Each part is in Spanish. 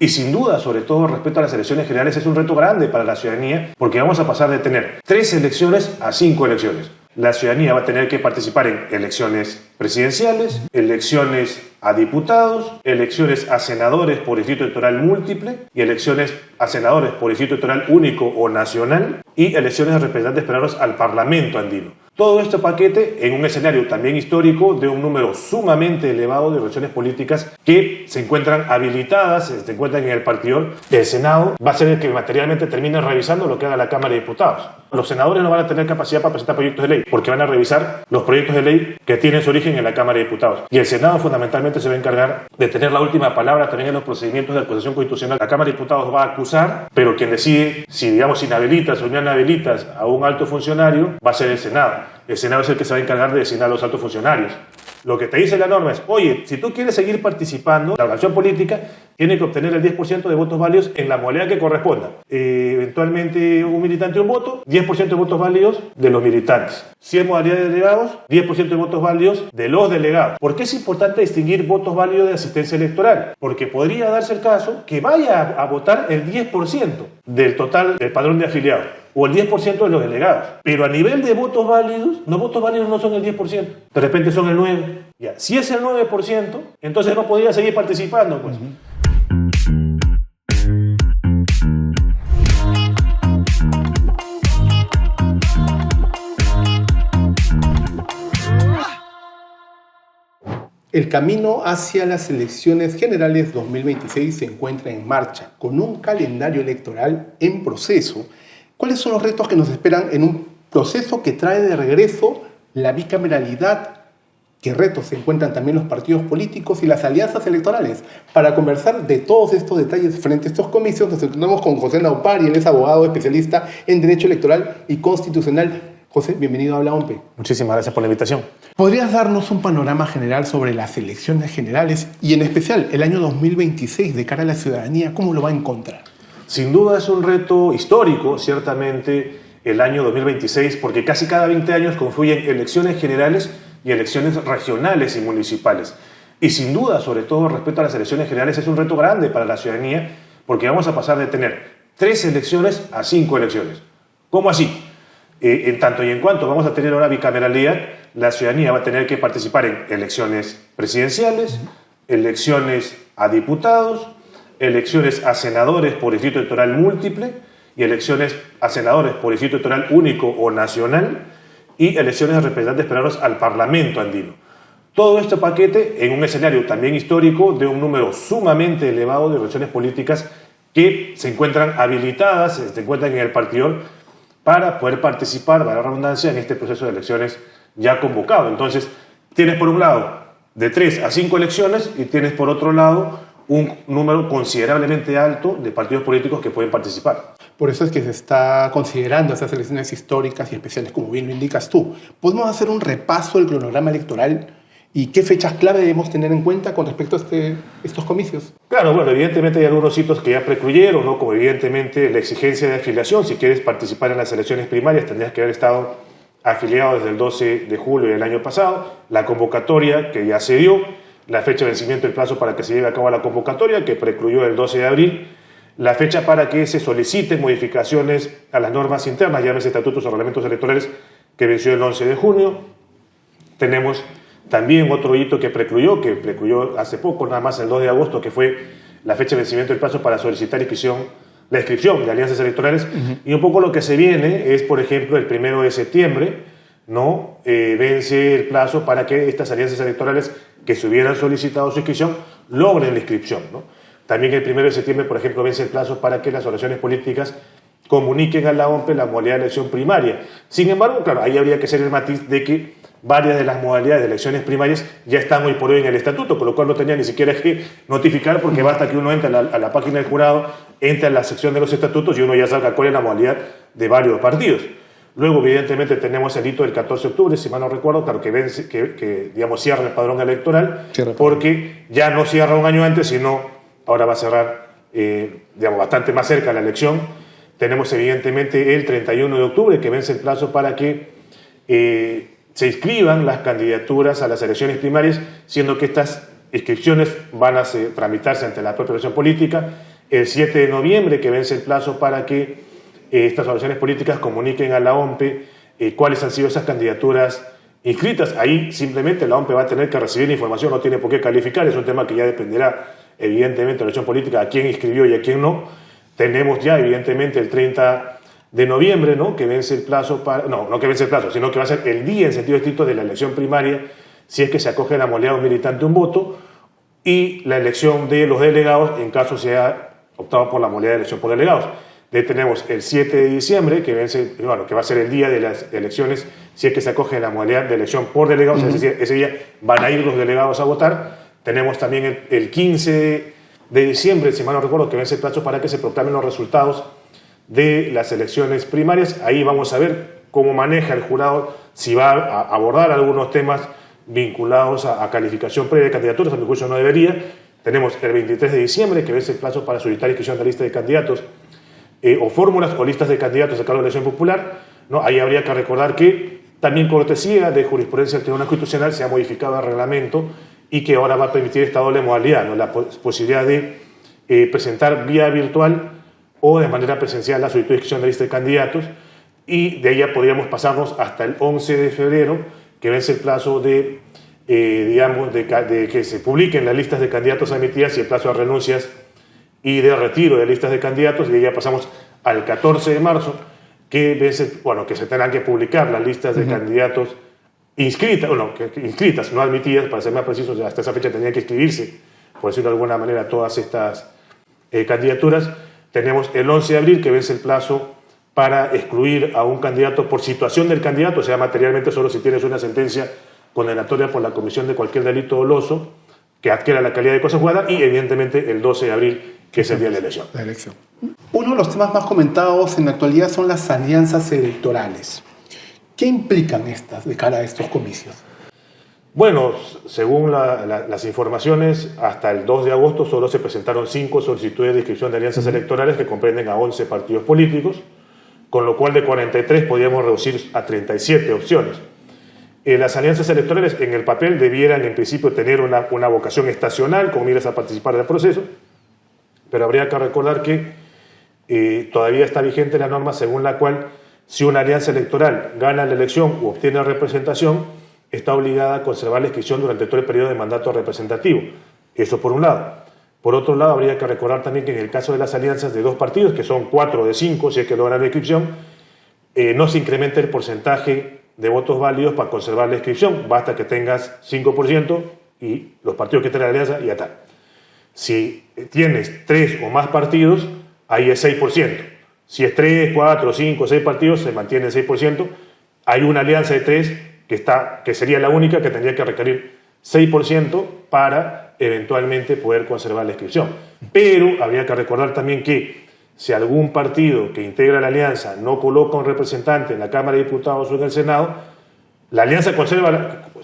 Y sin duda, sobre todo respecto a las elecciones generales, es un reto grande para la ciudadanía porque vamos a pasar de tener 3 elecciones a 5 elecciones. La ciudadanía va a tener que participar en elecciones presidenciales, elecciones a diputados, elecciones a senadores por distrito electoral múltiple y elecciones a senadores por distrito electoral único o nacional y elecciones de representantes plurales al Parlamento andino. Todo este paquete en un escenario también histórico de un número sumamente elevado de organizaciones políticas que se encuentran habilitadas, se encuentran en el partidor. El Senado va a ser el que materialmente termine revisando lo que haga la Cámara de Diputados. Los senadores no van a tener capacidad para presentar proyectos de ley porque van a revisar los proyectos de ley que tienen su origen en la Cámara de Diputados. Y el Senado fundamentalmente se va a encargar de tener la última palabra también en los procedimientos de acusación constitucional. La Cámara de Diputados va a acusar, pero quien decide si, digamos, inhabilitas o no inhabilitas a un alto funcionario va a ser el Senado. El Senado es el que se va a encargar de designar a los altos funcionarios. Lo que te dice la norma es, oye, si tú quieres seguir participando, la organización política tiene que obtener el 10% de votos válidos en la modalidad que corresponda. Eventualmente un militante un voto, 10% de votos válidos de los militantes. Si es modalidad de delegados, 10% de votos válidos de los delegados. ¿Por qué es importante distinguir votos válidos de asistencia electoral? Porque podría darse el caso que vaya a votar el 10% del total del padrón de afiliados o el 10% de los delegados. Pero a nivel de votos válidos no son el 10%. De repente son el 9%. Ya. Si es el 9%, entonces no podría seguir participando. Pues. El camino hacia las elecciones generales 2026 se encuentra en marcha, con un calendario electoral en proceso. ¿Cuáles son los retos que nos esperan en un proceso que trae de regreso la bicameralidad? ¿Qué retos se encuentran también los partidos políticos y las alianzas electorales? Para conversar de todos estos detalles frente a estos comicios, nos encontramos con José Naupari, él es abogado especialista en Derecho Electoral y Constitucional. José, bienvenido a Habla OMPE. Muchísimas gracias por la invitación. ¿Podrías darnos un panorama general sobre las elecciones generales y en especial el año 2026 de cara a la ciudadanía? ¿Cómo lo va a encontrar? Sin duda es un reto histórico, ciertamente, el año 2026, porque casi cada 20 años confluyen elecciones generales y elecciones regionales y municipales. Y sin duda, sobre todo respecto a las elecciones generales, es un reto grande para la ciudadanía, porque vamos a pasar de tener 3 elecciones a 5 elecciones. ¿Cómo así? En tanto y en cuanto vamos a tener ahora bicameralidad, la ciudadanía va a tener que participar en elecciones presidenciales, elecciones a diputados, elecciones a senadores por distrito electoral múltiple y elecciones a senadores por distrito electoral único o nacional y elecciones de representantes plurales al Parlamento andino. Todo este paquete en un escenario también histórico de un número sumamente elevado de organizaciones políticas que se encuentran habilitadas, se encuentran en el partidor para poder participar, valga la redundancia, en este proceso de elecciones ya convocado. Entonces, tienes por un lado de 3 a 5 elecciones y tienes por otro lado un número considerablemente alto de partidos políticos que pueden participar. Por eso es que se está considerando estas elecciones históricas y especiales, como bien lo indicas tú. ¿Podemos hacer un repaso del cronograma electoral y qué fechas clave debemos tener en cuenta con respecto a estos comicios? Claro, bueno, evidentemente hay algunos hitos que ya precluyeron, ¿no? Como evidentemente la exigencia de afiliación. Si quieres participar en las elecciones primarias tendrías que haber estado afiliado desde el 12 de julio del año pasado, la convocatoria que ya se dio, la fecha de vencimiento del plazo para que se lleve a cabo la convocatoria que precluyó el 12 de abril, la fecha para que se soliciten modificaciones a las normas internas, llámese estatutos o reglamentos electorales, que venció el 11 de junio. Tenemos también otro hito que precluyó hace poco, nada más el 2 de agosto, que fue la fecha de vencimiento del plazo para solicitar la inscripción de alianzas electorales. Y un poco lo que se viene es, por ejemplo, el 1 de septiembre, ¿no? Vence el plazo para que estas alianzas electorales que se hubieran solicitado su inscripción logren la inscripción, ¿no? También el 1 de septiembre, por ejemplo, vence el plazo para que las organizaciones políticas comuniquen a la OMPE la modalidad de elección primaria. Sin embargo, claro, ahí habría que hacer el matiz de que varias de las modalidades de elecciones primarias ya están hoy por hoy en el estatuto, con lo cual no tenía ni siquiera que notificar, porque basta que uno entre a la página del jurado, entre a la sección de los estatutos y uno ya sabe cuál es la modalidad de varios partidos. Luego, evidentemente, tenemos el hito del 14 de octubre, si mal no recuerdo, claro, que digamos, cierra el padrón electoral, porque ya no cierra un año antes, sino ahora va a cerrar digamos, bastante más cerca la elección. Tenemos, evidentemente, el 31 de octubre, que vence el plazo para que se inscriban las candidaturas a las elecciones primarias, siendo que estas inscripciones van a tramitarse ante la propia elección política. el 7 de noviembre, que vence el plazo para que estas organizaciones políticas comuniquen a la OMPE cuáles han sido esas candidaturas inscritas. Ahí simplemente la OMPE va a tener que recibir la información, no tiene por qué calificar, es un tema que ya dependerá evidentemente de la elección política, a quién inscribió y a quién no. Tenemos ya evidentemente el 30 de noviembre, ¿no?, que vence el plazo para... No que vence el plazo, sino que va a ser el día en sentido estricto de la elección primaria, si es que se acoge a la modalidad de un militante un voto, y la elección de los delegados en caso sea optado por la modalidad de elección por delegados. De tenemos el 7 de diciembre, que va a ser el día de las elecciones, si es que se acoge a la modalidad de elección por delegados, es decir, ese día van a ir los delegados a votar. Tenemos también el 15 de diciembre, si mal no recuerdo, que vence el plazo para que se proclamen los resultados de las elecciones primarias. Ahí vamos a ver cómo maneja el jurado, si va a abordar algunos temas vinculados a calificación previa de candidaturas. A mi juicio no debería. Tenemos el 23 de diciembre, que vence el plazo para solicitar inscripción de la lista de candidatos o fórmulas o listas de candidatos a cargo de la elección popular, ¿no? Ahí habría que recordar que también cortesía de jurisprudencia del Tribunal Constitucional se ha modificado el reglamento y que ahora va a permitir esta doble modalidad, ¿no?, la posibilidad de presentar vía virtual o de manera presencial la solicitud de inscripción de lista de candidatos, y de ahí ya podríamos pasarnos hasta el 11 de febrero, que vence el plazo de que se publiquen las listas de candidatos admitidas y el plazo de renuncias y de retiro de listas de candidatos, y de ahí ya pasamos al 14 de marzo, que se tendrán que publicar las listas de candidatos inscritas, no admitidas, para ser más precisos. Hasta esa fecha tenían que inscribirse, por decirlo de alguna manera, todas estas candidaturas. Tenemos el 11 de abril, que vence el plazo para excluir a un candidato por situación del candidato, o sea, materialmente solo si tienes una sentencia condenatoria por la comisión de cualquier delito doloso que adquiera la calidad de cosa juzgada, y evidentemente el 12 de abril, que es el día de la elección. Uno de los temas más comentados en la actualidad son las alianzas electorales. ¿Qué implican estas de cara a estos comicios? Bueno, según las informaciones, hasta el 2 de agosto solo se presentaron 5 solicitudes de inscripción de alianzas electorales que comprenden a 11 partidos políticos, con lo cual de 43 podríamos reducir a 37 opciones. Las alianzas electorales en el papel debieran en principio tener una vocación estacional con miras a participar del proceso, pero habría que recordar que todavía está vigente la norma según la cual si una alianza electoral gana la elección u obtiene representación, está obligada a conservar la inscripción durante todo el periodo de mandato representativo. Eso por un lado. Por otro lado, habría que recordar también que en el caso de las alianzas de 2 partidos, que son 4 de 5, si es que logran la inscripción, no se incrementa el porcentaje de votos válidos para conservar la inscripción. Basta que tengas 5% y los partidos que estén en la alianza ya está. Si tienes 3 o más partidos, ahí es 6%. Si es 3, 4, 5, 6 partidos, se mantiene el 6%. Hay una alianza de 3 que sería la única que tendría que requerir 6% para eventualmente poder conservar la inscripción. Pero habría que recordar también que si algún partido que integra la alianza no coloca un representante en la Cámara de Diputados o en el Senado, la alianza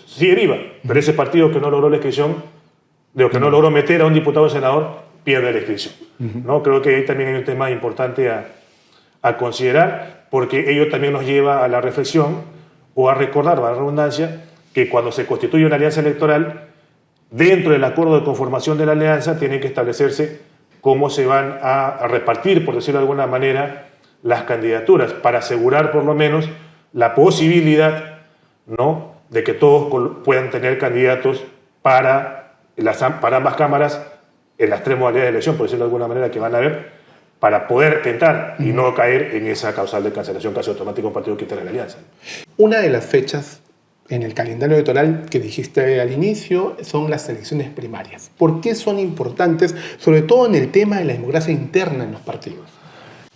sigue viva, pero ese partido que no logró la inscripción, que no logró meter a un diputado o senador, pierde la inscripción. ¿No? Creo que ahí también hay un tema importante a considerar, porque ello también nos lleva a la reflexión o a recordar, a la redundancia, que cuando se constituye una alianza electoral, dentro del acuerdo de conformación de la alianza tiene que establecerse cómo se van a repartir, por decirlo de alguna manera, las candidaturas, para asegurar por lo menos la posibilidad, ¿no?, de que todos puedan tener candidatos para ambas cámaras en las 3 modalidades de elección, por decirlo de alguna manera, que van a haber, para poder tentar y no caer en esa causal de cancelación casi automática de un partido que integra la alianza. Una de las fechas en el calendario electoral que dijiste al inicio son las elecciones primarias. ¿Por qué son importantes, sobre todo en el tema de la democracia interna en los partidos?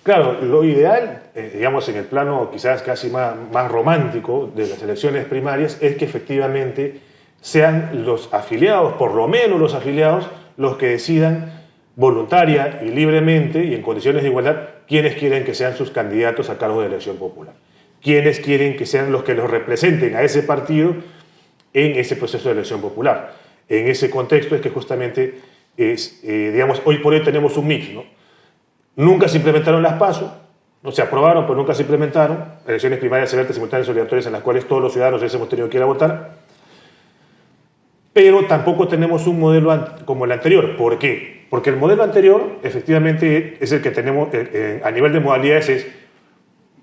Claro, lo ideal, digamos en el plano quizás casi más romántico de las elecciones primarias, es que efectivamente sean los afiliados, por lo menos los afiliados, los que decidan voluntaria y libremente y en condiciones de igualdad quiénes quieren que sean sus candidatos a cargo de elección popular. Quienes quieren que sean los que los representen a ese partido en ese proceso de elección popular. En ese contexto es que justamente digamos, hoy por hoy tenemos un mix, ¿no? Nunca se implementaron las PASO, no se aprobaron, pero nunca se implementaron. Elecciones primarias abiertas, simultáneas y obligatorias en las cuales todos los ciudadanos hemos tenido que ir a votar. pero tampoco tenemos un modelo como el anterior. ¿Por qué? Porque el modelo anterior, efectivamente, es el que tenemos a nivel de modalidades, es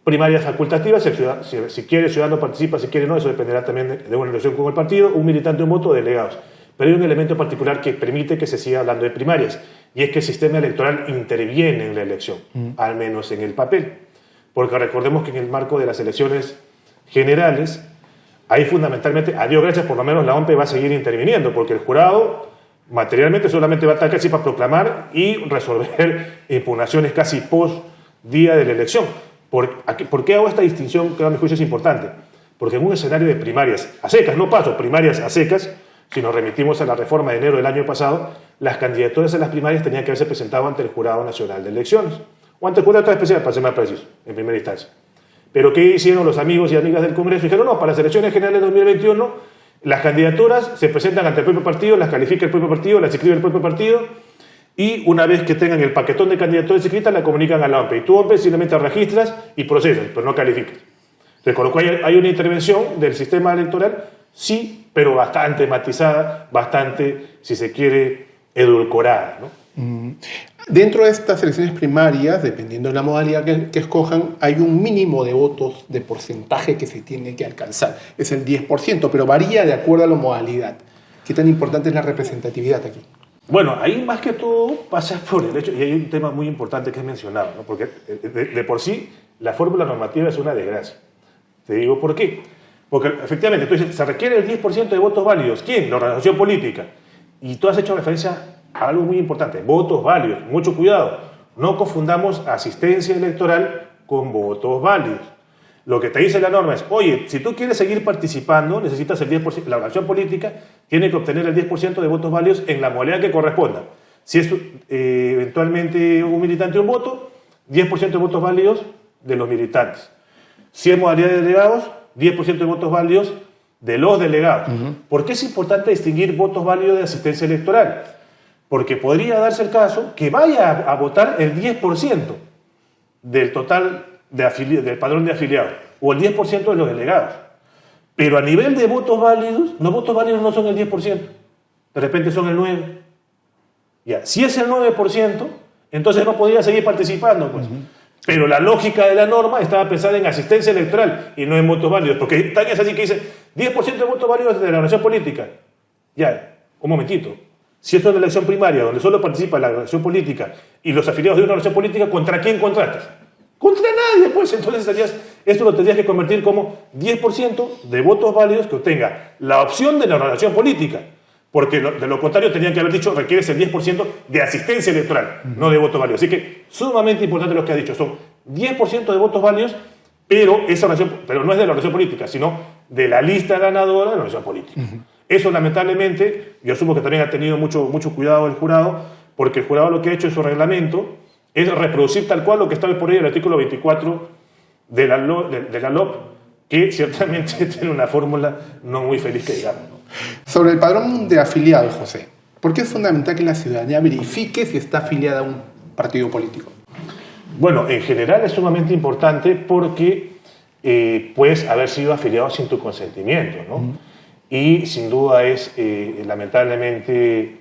primarias facultativas, si quiere el ciudadano participa, si quiere no, eso dependerá también de una elección con el partido, un militante, un voto, delegados. Pero hay un elemento particular que permite que se siga hablando de primarias, y es que el sistema electoral interviene en la elección, al menos en el papel. Porque recordemos que en el marco de las elecciones generales, ahí fundamentalmente, a Dios gracias, por lo menos la OMP va a seguir interviniendo, porque el jurado materialmente solamente va a estar casi para proclamar y resolver impugnaciones casi post día de la elección. ¿Por qué hago esta distinción que a mi juicio es importante? Porque en un escenario de primarias a secas, no paso, primarias a secas, si nos remitimos a la reforma de enero del año pasado, las candidaturas a las primarias tenían que haberse presentado ante el Jurado Nacional de Elecciones, o ante el Jurado Especial, para ser más preciso, en primera instancia. Pero ¿qué hicieron los amigos y amigas del Congreso? Dijeron, no, para las elecciones generales de 2021, las candidaturas se presentan ante el propio partido, las califica el propio partido, las inscribe el propio partido, y una vez que tengan el paquetón de candidaturas inscritas, la comunican a la OMP. Y tú, OMP, simplemente registras y procesas, pero no calificas. Entonces, con lo cual hay una intervención del sistema electoral, sí, pero bastante matizada, bastante, si se quiere, edulcorada, ¿no? Dentro de estas elecciones primarias, dependiendo de la modalidad que escojan, hay un mínimo de votos de porcentaje que se tiene que alcanzar. Es el 10%, pero varía de acuerdo a la modalidad. ¿Qué tan importante es la representatividad aquí? Bueno, ahí más que todo pasa por el hecho, y hay un tema muy importante que es mencionado, ¿no? Porque de por sí la fórmula normativa es una desgracia. Te digo por qué. Porque efectivamente, tú dices, se requiere el 10% de votos válidos. ¿Quién? La organización política. Y tú has hecho referencia a algo muy importante, votos válidos. Mucho cuidado, no confundamos asistencia electoral con votos válidos. Lo que te dice la norma es, oye, si tú quieres seguir participando, necesitas el 10%, la organización política tiene que obtener el 10% de votos válidos en la modalidad que corresponda. Si es eventualmente un militante un voto, 10% de votos válidos de los militantes. Si es modalidad de delegados, 10% de votos válidos de los delegados. ¿Por qué es importante distinguir votos válidos de asistencia electoral? Porque podría darse el caso que vaya a votar el 10% del total del padrón de afiliados o el 10% de los delegados. Pero a nivel de votos válidos, los votos válidos no son el 10%, de repente son el 9%. Ya, si es el 9%, entonces no podría seguir participando, pues. Pero la lógica de la norma estaba pensada en asistencia electoral y no en votos válidos, porque tan es así que dice 10% de votos válidos de la organización política. Ya, un momentito. Si es una elección primaria donde solo participa la organización política y los afiliados de una organización política, ¿contra quién contratas? Contra nadie, pues. Entonces esto lo tendrías que convertir como 10% de votos válidos que obtenga la opción de la organización política. Porque de lo contrario tenían que haber dicho requieres el 10% de asistencia electoral, no de votos válidos. Así que sumamente importante lo que ha dicho. Son 10% de votos válidos, pero no es de la organización política, sino de la lista ganadora de la organización política. Eso lamentablemente, yo asumo que también ha tenido mucho cuidado el jurado, porque el jurado lo que ha hecho en su reglamento es reproducir tal cual lo que está por ahí en el artículo 24 de la LOP, que ciertamente tiene una fórmula no muy feliz que digamos, ¿no? Sobre el padrón de afiliados, José, ¿por qué es fundamental que la ciudadanía verifique si está afiliada a un partido político? Bueno, en general es sumamente importante porque puedes haber sido afiliado sin tu consentimiento, ¿no? Y sin duda es lamentablemente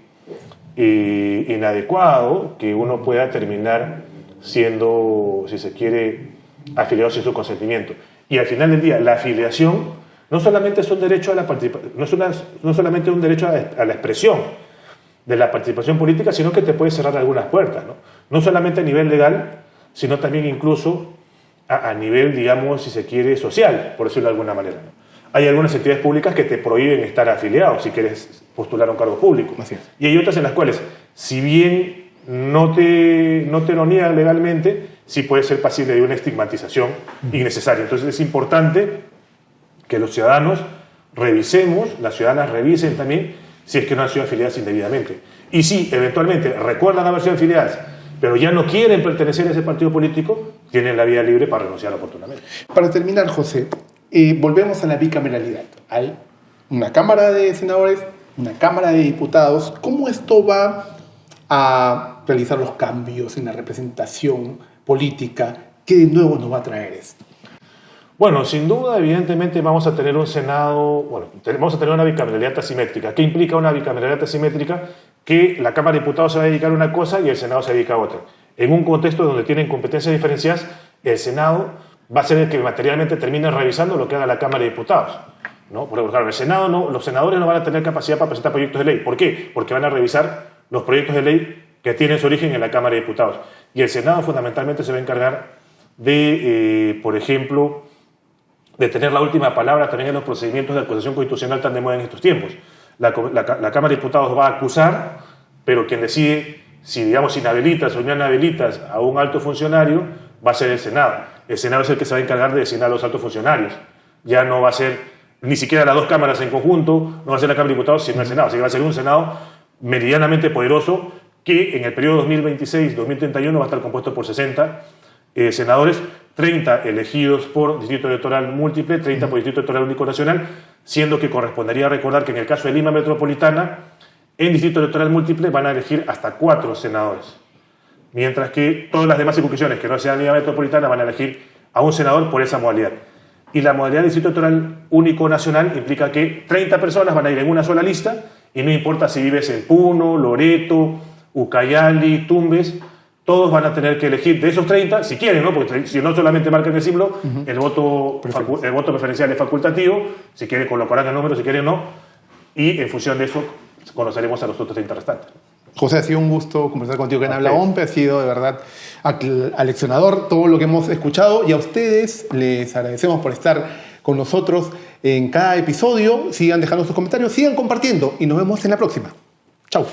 inadecuado que uno pueda terminar siendo, si se quiere, afiliado sin su consentimiento. Y al final del día, la afiliación no solamente es un derecho a la participación, no solamente un derecho a la expresión de la participación política, sino que te puede cerrar algunas puertas, ¿no? No solamente a nivel legal, sino también incluso a nivel, digamos, si se quiere, social, por decirlo de alguna manera, ¿no? Hay algunas entidades públicas que te prohíben estar afiliado si quieres postular a un cargo público. Así es. Y hay otras en las cuales, si bien no te lo niegan legalmente, sí puede ser pasible de una estigmatización innecesaria. Entonces es importante que los ciudadanos revisemos, las ciudadanas revisen también si es que no han sido afiliadas indebidamente. Y si eventualmente recuerdan haber sido afiliadas, pero ya no quieren pertenecer a ese partido político, tienen la vía libre para renunciar oportunamente. Para terminar, José, volvemos a la bicameralidad. Hay una Cámara de Senadores, una Cámara de Diputados. ¿Cómo esto va a realizar los cambios en la representación política? ¿Qué de nuevo nos va a traer esto? Bueno, sin duda, evidentemente vamos a tener un Senado, bueno, vamos a tener una bicameralidad asimétrica. ¿Qué implica una bicameralidad asimétrica? Que la Cámara de Diputados se va a dedicar a una cosa y el Senado se dedica a otra. En un contexto donde tienen competencias diferenciadas, el Senado va a ser el que materialmente termine revisando lo que haga la Cámara de Diputados, ¿no? Porque, claro, el Senado no, los senadores no van a tener capacidad para presentar proyectos de ley. ¿Por qué? Porque van a revisar los proyectos de ley que tienen su origen en la Cámara de Diputados. Y el Senado fundamentalmente se va a encargar de, por ejemplo, de tener la última palabra también en los procedimientos de acusación constitucional tan de moda en estos tiempos. La Cámara de Diputados va a acusar, pero quien decide si, digamos, inhabilitas o no inhabilitas a un alto funcionario va a ser el Senado. El Senado es el que se va a encargar de designar a los altos funcionarios. Ya no va a ser ni siquiera las dos cámaras en conjunto, no va a ser la Cámara de Diputados, sino el Senado. Así que va a ser un Senado meridianamente poderoso que en el periodo 2026-2031 va a estar compuesto por 60 senadores, 30 elegidos por distrito electoral múltiple, 30 por distrito electoral único nacional, siendo que correspondería recordar que en el caso de Lima Metropolitana, en distrito electoral múltiple van a elegir hasta 4 senadores, mientras que todas las demás circunscripciones que no sean Lima Metropolitana van a elegir a un senador por esa modalidad. Y la modalidad de distrito electoral único nacional implica que 30 personas van a ir en una sola lista y no importa si vives en Puno, Loreto, Ucayali, Tumbes, todos van a tener que elegir de esos 30, si quieren, ¿no? Porque si no solamente marcan el símbolo, el voto preferencial es facultativo, si quieren colocarán el número, si quieren no, y en función de eso conoceremos a los otros 30 restantes. José, ha sido un gusto conversar contigo en Habla OMPE, ha sido de verdad aleccionador todo lo que hemos escuchado y a ustedes les agradecemos por estar con nosotros en cada episodio. Sigan dejando sus comentarios, sigan compartiendo y nos vemos en la próxima. Chau.